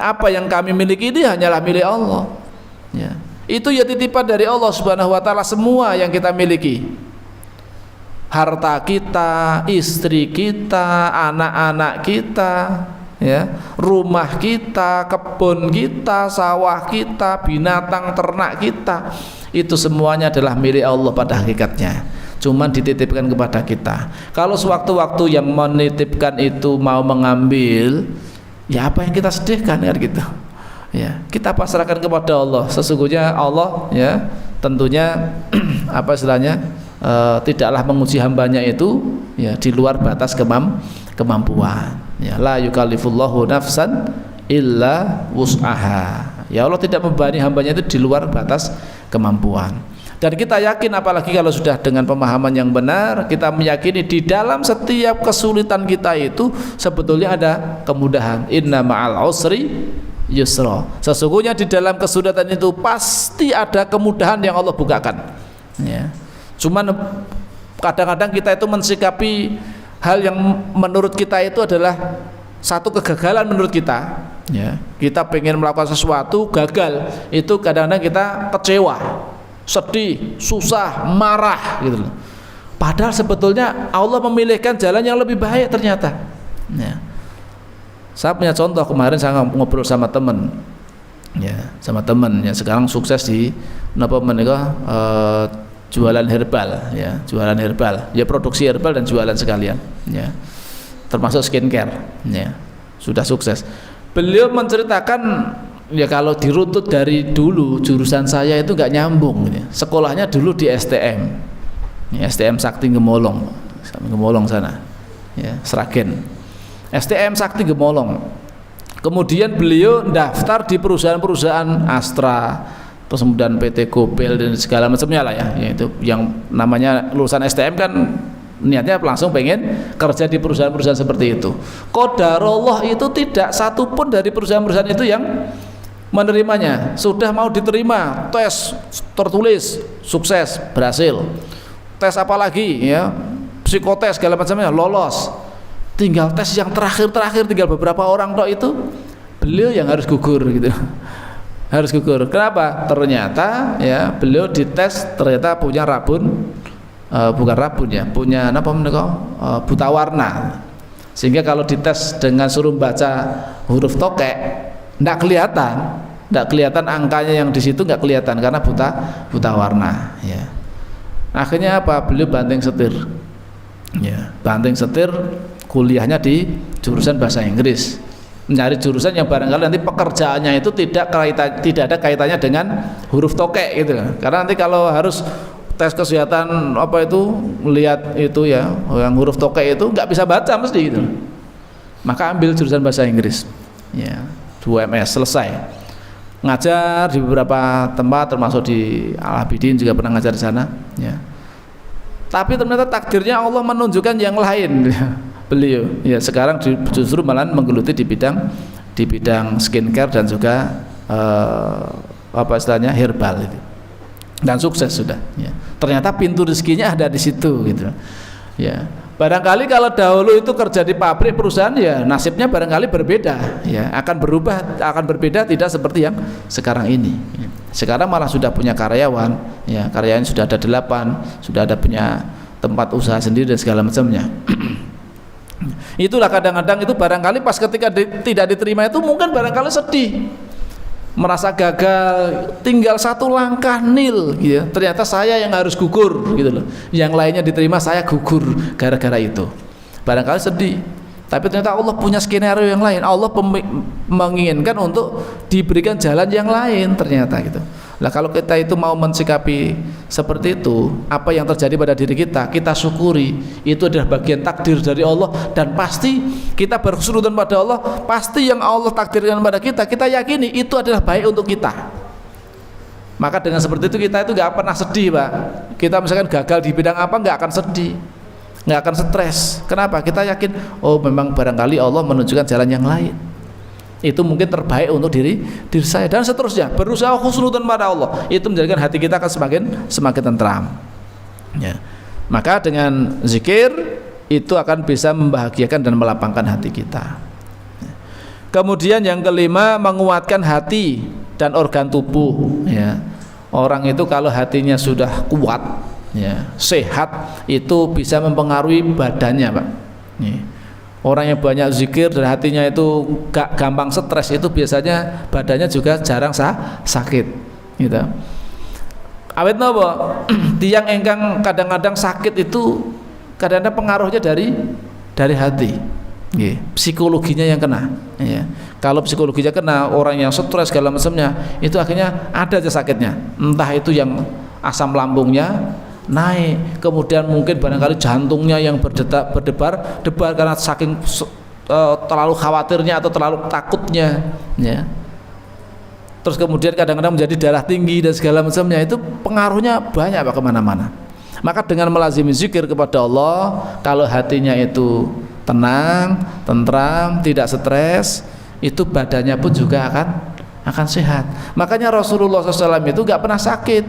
A: Apa yang kami miliki ini hanyalah milik Allah, ya. Itu ya titipan dari Allah Subhanahu wa taala, semua yang kita miliki, harta kita, istri kita, anak-anak kita, ya, rumah kita, kebun kita, sawah kita, binatang ternak kita, itu semuanya adalah milik Allah pada hakikatnya, cuman dititipkan kepada kita. Kalau sewaktu-waktu yang menitipkan itu mau mengambil, ya apa yang kita sedihkan kan gitu, ya, kita pasrahkan kepada Allah. Sesungguhnya Allah, ya, tentunya apa istilahnya, tidaklah menguji hambanya itu, ya, di luar batas kemampuan. Ya, la yukallifullahu nafsan illa wus'aha. Ya, Allah tidak membebani hambanya itu di luar batas kemampuan. Dan kita yakin, apalagi kalau sudah dengan pemahaman yang benar, kita meyakini di dalam setiap kesulitan kita itu sebetulnya ada kemudahan. Inna ma'al usri yusra. Sesungguhnya di dalam kesulitan itu pasti ada kemudahan yang Allah bukakan, ya. Cuman kadang-kadang kita itu mensikapi hal yang menurut kita itu adalah satu kegagalan menurut kita, ya. Kita pengen melakukan sesuatu gagal, itu kadang-kadang kita kecewa, sedih, susah, marah gitu loh. Padahal sebetulnya Allah memilihkan jalan yang lebih baik ternyata, ya. Saya punya contoh, kemarin saya ngobrol sama teman, ya, sama teman yang sekarang sukses di napa menika, jualan herbal, ya, jualan herbal, ya, produksi herbal dan jualan sekalian, ya, termasuk skincare, ya, sudah sukses. Beliau menceritakan, ya, kalau diruntut dari dulu jurusan saya itu nggak nyambung, ya. Sekolahnya dulu di STM, ya, STM Sakti Gemolong sana, ya, Sragen, STM Sakti Gemolong. Kemudian beliau daftar di perusahaan-perusahaan Astra, terus kemudian PT Gobel dan segala macamnya lah, ya, yaitu yang namanya lulusan STM kan niatnya langsung pengen kerja di perusahaan-perusahaan seperti itu. Qadarullah itu tidak satupun dari perusahaan-perusahaan itu yang menerimanya. Sudah mau diterima, tes tertulis, sukses, berhasil. Tes apa lagi, ya, psikotes segala macamnya, lolos. Tinggal tes yang terakhir, tinggal beberapa orang tok itu, beliau yang harus gugur gitu. Harus gugur. Kenapa? Ternyata, ya, beliau dites ternyata punya rabun, bukan rabun, ya, punya apa menika, buta warna. Sehingga kalau dites dengan suruh baca huruf tokek, enggak kelihatan angkanya yang di situ, enggak kelihatan karena buta warna, ya. Akhirnya apa? Beliau banting setir. Ya, banting setir, kuliahnya di jurusan bahasa Inggris. Mencari jurusan yang barangkali nanti pekerjaannya itu tidak ada kaitannya dengan huruf tokek gitu. Karena nanti kalau harus tes kesehatan apa itu melihat itu, ya, yang huruf tokek itu nggak bisa baca mesti gitu. Maka ambil jurusan bahasa Inggris, ya, 2 MS selesai. Ngajar di beberapa tempat termasuk di Al-Abidin juga pernah ngajar di sana, ya. Tapi ternyata takdirnya Allah menunjukkan yang lain. Beliau, ya, sekarang justru malah menggeluti di bidang skincare dan juga apa istilahnya herbal itu, dan sukses sudah, ya. Ternyata pintu rezekinya ada di situ gitu, ya. Barangkali kalau dahulu itu kerja di pabrik perusahaan, ya, nasibnya barangkali berbeda, ya, akan berbeda tidak seperti yang sekarang ini, ya. Sekarang malah sudah punya karyawan, ya, karyawan sudah ada 8, sudah ada punya tempat usaha sendiri dan segala macamnya. Itulah kadang-kadang itu barangkali pas ketika tidak diterima itu mungkin barangkali sedih, merasa gagal, tinggal satu langkah nil, gitu. Ternyata saya yang harus gugur gitu loh, yang lainnya diterima, saya gugur gara-gara itu. Barangkali sedih, tapi ternyata Allah punya skenario yang lain. Allah menginginkan untuk diberikan jalan yang lain ternyata gitu. Lah kalau kita itu mau mensikapi seperti itu, apa yang terjadi pada diri kita, kita syukuri, itu adalah bagian takdir dari Allah, dan pasti kita berhusnudzon pada Allah, pasti yang Allah takdirkan pada kita, kita yakini itu adalah baik untuk kita. Maka dengan seperti itu kita itu nggak pernah sedih, Pak. Kita misalkan gagal di bidang apa, nggak akan sedih, nggak akan stres. Kenapa? Kita yakin, oh memang barangkali Allah menunjukkan jalan yang lain, itu mungkin terbaik untuk diri saya, dan seterusnya. Berusaha husnudzon pada Allah, itu menjadikan hati kita akan semakin tentram, ya. Maka dengan zikir itu akan bisa membahagiakan dan melapangkan hati kita. Kemudian yang kelima, menguatkan hati dan organ tubuh, ya. Orang itu kalau hatinya sudah kuat, Ya, sehat itu bisa mempengaruhi badannya, Pak. Nih. Orang yang banyak zikir dan hatinya itu gak gampang stres itu biasanya badannya juga jarang sakit, gitu. Awet napa? Tiang engkang kadang-kadang sakit itu kadang-kadang pengaruhnya dari hati. Nggih, psikologinya yang kena, ya. Kalau psikologinya kena, orang yang stres segala macamnya, itu akhirnya ada aja sakitnya. Entah itu yang asam lambungnya naik, kemudian mungkin barangkali jantungnya yang berdebar karena saking terlalu khawatirnya atau terlalu takutnya, ya. Terus kemudian kadang-kadang menjadi darah tinggi dan segala macamnya, itu pengaruhnya banyak Pak kemana-mana. Maka dengan melazimi zikir kepada Allah, kalau hatinya itu tenang, tentram, tidak stres, itu badannya pun juga akan sehat. Makanya Rasulullah SAW itu nggak pernah sakit,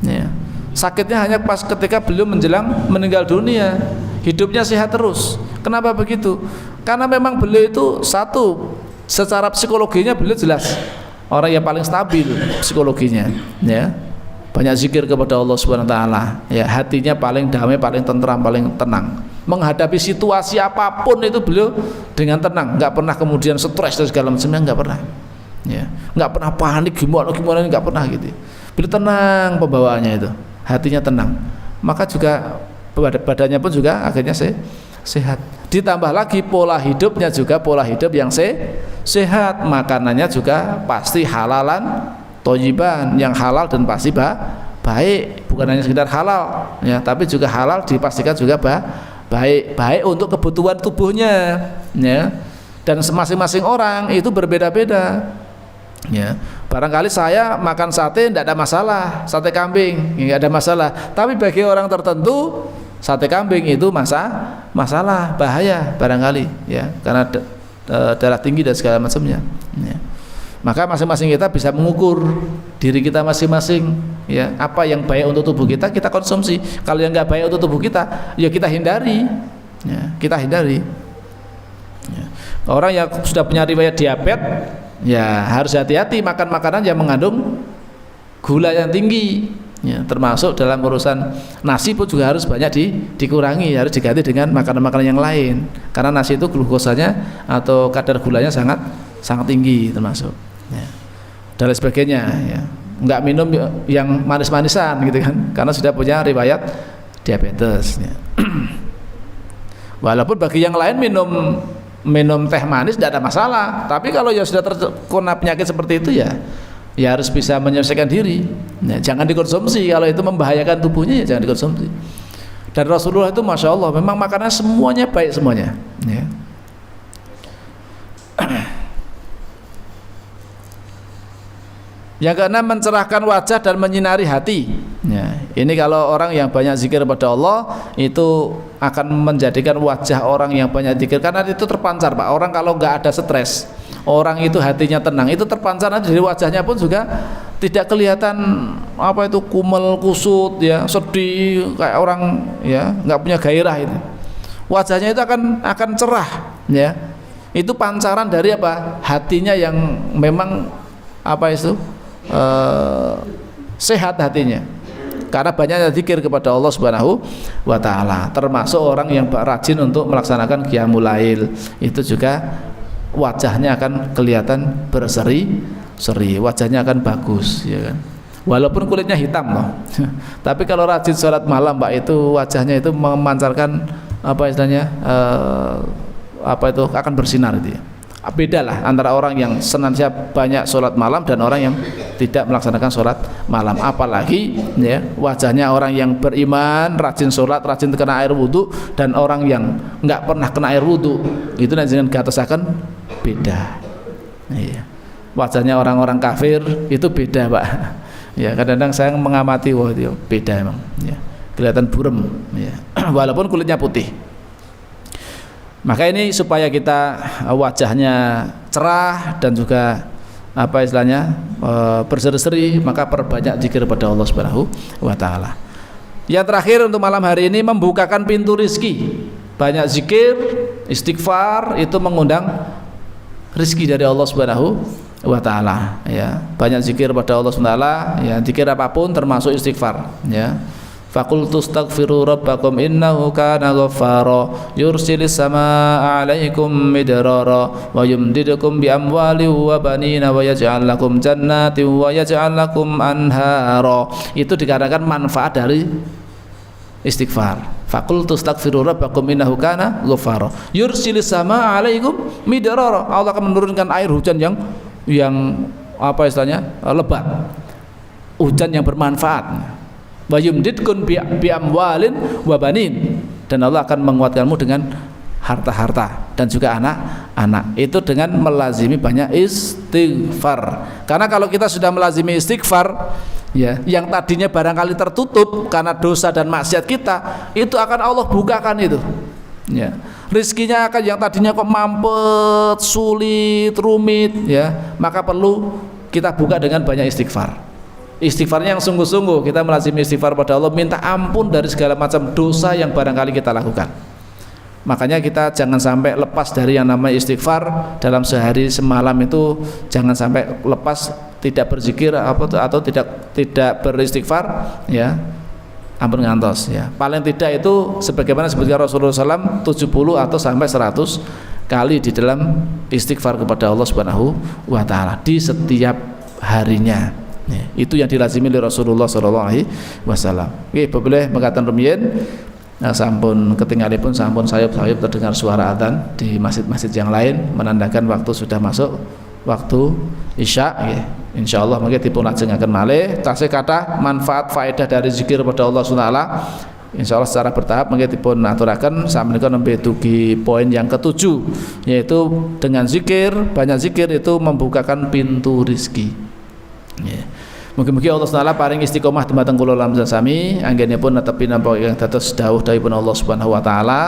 A: ya. Sakitnya hanya pas ketika beliau menjelang meninggal dunia, hidupnya sehat terus. Kenapa begitu? Karena memang beliau itu satu, secara psikologinya beliau jelas orang yang paling stabil psikologinya, ya. Banyak zikir kepada Allah Subhanahu wa taala, ya, hatinya paling damai, paling tentram, paling tenang. Menghadapi situasi apapun itu beliau dengan tenang, nggak pernah kemudian stres dan segala macamnya, nggak pernah. Ya, nggak pernah panik gimana nggak pernah gitu. Beliau tenang pembawaannya itu. Hatinya tenang, maka juga badannya pun juga akhirnya sehat. Ditambah lagi pola hidupnya juga pola hidup yang sehat, makanannya juga pasti halalan thayyiban, yang halal dan pasti baik, bukan hanya sekedar halal, ya, tapi juga halal dipastikan juga baik untuk kebutuhan tubuhnya, ya. Dan masing-masing orang itu berbeda-beda. Ya, barangkali saya makan sate tidak ada masalah, sate kambing nggak ada masalah, tapi bagi orang tertentu sate kambing itu masalah, bahaya barangkali, ya, karena darah tinggi dan segala macamnya, ya. Maka masing-masing kita bisa mengukur diri kita masing-masing, ya, apa yang baik untuk tubuh kita konsumsi, kalau yang nggak baik untuk tubuh kita ya kita hindari, ya, ya. Orang yang sudah punya riwayat diabetes, ya harus hati-hati makan makanan yang mengandung gula yang tinggi, ya, termasuk dalam urusan nasi pun juga harus banyak dikurangi, harus diganti dengan makanan-makanan yang lain, karena nasi itu glukosanya atau kadar gulanya sangat tinggi termasuk, ya, dan lain sebagainya, ya. Nggak minum yang manis-manisan gitu kan, karena sudah punya riwayat diabetes, ya. Walaupun bagi yang lain minum teh manis tidak ada masalah, tapi kalau ya sudah terkena penyakit seperti itu, ya harus bisa menyelesaikan diri, ya, jangan dikonsumsi. Kalau itu membahayakan tubuhnya, ya jangan dikonsumsi. Dan Rasulullah itu Masya Allah memang makanan semuanya baik semuanya, ya. Yang keenam, mencerahkan wajah dan menyinari hati, ya. Ini kalau orang yang banyak zikir kepada Allah itu akan menjadikan wajah orang yang banyak zikir, karena itu terpancar Pak. Orang kalau nggak ada stres, orang itu hatinya tenang, itu terpancar dari wajahnya pun juga tidak kelihatan apa itu kumel kusut, ya, sedih kayak orang, ya, nggak punya gairah itu. Wajahnya itu akan cerah, ya. Itu pancaran dari apa? Hatinya yang memang apa itu sehat hatinya, karena banyaknya zikir kepada Allah Subhanahu wa taala. Termasuk orang yang rajin untuk melaksanakan qiyamul lail, itu juga wajahnya akan kelihatan berseri-seri, wajahnya akan bagus, ya kan. Walaupun kulitnya hitam loh. Tapi kalau rajin sholat malam Pak, itu wajahnya itu memancarkan apa istilahnya apa itu akan bersinar itu, ya. Beda lah antara orang yang senantiasa banyak sholat malam dan orang yang tidak melaksanakan sholat malam. Apalagi, ya, wajahnya orang yang beriman, rajin sholat, rajin kena air wudhu, dan orang yang nggak pernah kena air wudhu, itu nanti dengan gatasakan beda, ya. Wajahnya orang-orang kafir itu beda Pak, ya. Kadang-kadang saya mengamati, wah itu beda emang, ya, kelihatan burem, ya. Walaupun kulitnya putih. Maka ini supaya kita wajahnya cerah dan juga apa istilahnya berseri-seri, maka perbanyak zikir kepada Allah Subhanahu wa taala. Yang terakhir untuk malam hari ini, membukakan pintu rizki. Banyak zikir, istighfar, itu mengundang rizki dari Allah Subhanahu wa taala, ya. Banyak zikir kepada Allah Subhanahu wa taala, ya, zikir apapun termasuk istighfar, ya. Faqultu astaghfiru rabbakum innahu kana ghaffara yursilis samaa'a 'alaikum midrara wa yumdidukum bi amwalin wa banina wa yaj'al lakum jannatin wa yaj'al lakum anhara. Itu dikatakan manfaat dari istighfar. Faqultu astaghfiru rabbakum innahu kana ghaffara yursilis samaa'a 'alaikum midrara. Allah akan menurunkan air hujan yang apa istilahnya? Lebat. Hujan yang bermanfaat. Wa yumdidkum bi amwalin wa banin, dan Allah akan menguatkanmu dengan harta-harta dan juga anak-anak. Itu dengan melazimi banyak istighfar. Karena kalau kita sudah melazimi istighfar, ya, yang tadinya barangkali tertutup karena dosa dan maksiat kita, itu akan Allah bukakan itu. Ya. Rizkinya akan yang tadinya kok mampet, sulit, rumit, ya, maka perlu kita buka dengan banyak istighfar. Istighfarnya yang sungguh-sungguh, kita melazimi istighfar pada Allah, minta ampun dari segala macam dosa yang barangkali kita lakukan. Makanya kita jangan sampai lepas dari yang namanya istighfar. Dalam sehari semalam itu jangan sampai lepas, tidak berzikir atau tidak beristighfar, ya, ampun ngantos, ya. Paling tidak itu sebagaimana sebutkan Rasulullah SAW 70 atau sampai 100 kali di dalam istighfar kepada Allah Subhanahu wa ta'ala di setiap harinya. Ya, itu yang dilazimi oleh Rasulullah SAW. Oke, boleh mengatakan rumiyin. Nah, sampun ketinggalipun sampun sayup-sayup terdengar suara adzan di masjid-masjid yang lain menandakan waktu sudah masuk waktu isya. Ya. Insyaallah mangke dipun lajengaken malih tasih kathah manfaat faedah dari zikir kepada Allah Subhanahu wa taala. Insyaallah secara bertahap mangke dipun aturaken sampeyan nembe dugi poin yang ketujuh, yaitu dengan zikir, banyak zikir itu membukakan pintu rezeki. Ya. Mugi-mugi Allah Taala paring istiqomah dumateng kula lan sami, anggenipun netepi napa ingkang dados dawuh-dawuhipun Allah Subhanahu wa taala,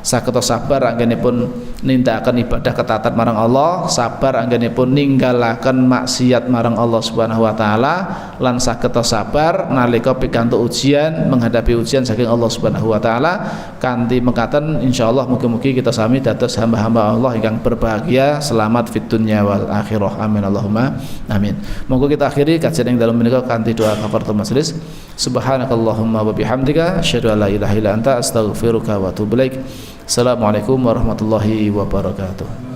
A: saged sabar anggenipun nindakaken ibadah ketaatan marang Allah, sabar anggenipun ninggalaken maksiat marang Allah Subhanahu wa taala, lan saged sabar nalika pikantuk ujian, menghadapi ujian saking Allah Subhanahu wa taala. Kanthi mekaten insyaallah mugi-mugi kita sami dados hamba-hamba Allah ingkang berbahagia, selamat fid dunya wal akhirah. Amin Allahumma amin. Monggo kita akhiri kajian ing dalem menika kanthi doa kafaratul majelis. Subhanakallahumma wa bihamdika asyhadu an la ilaha illa anta astaghfiruka wa atubu ilaik. Assalamualaikum warahmatullahi wabarakatuh.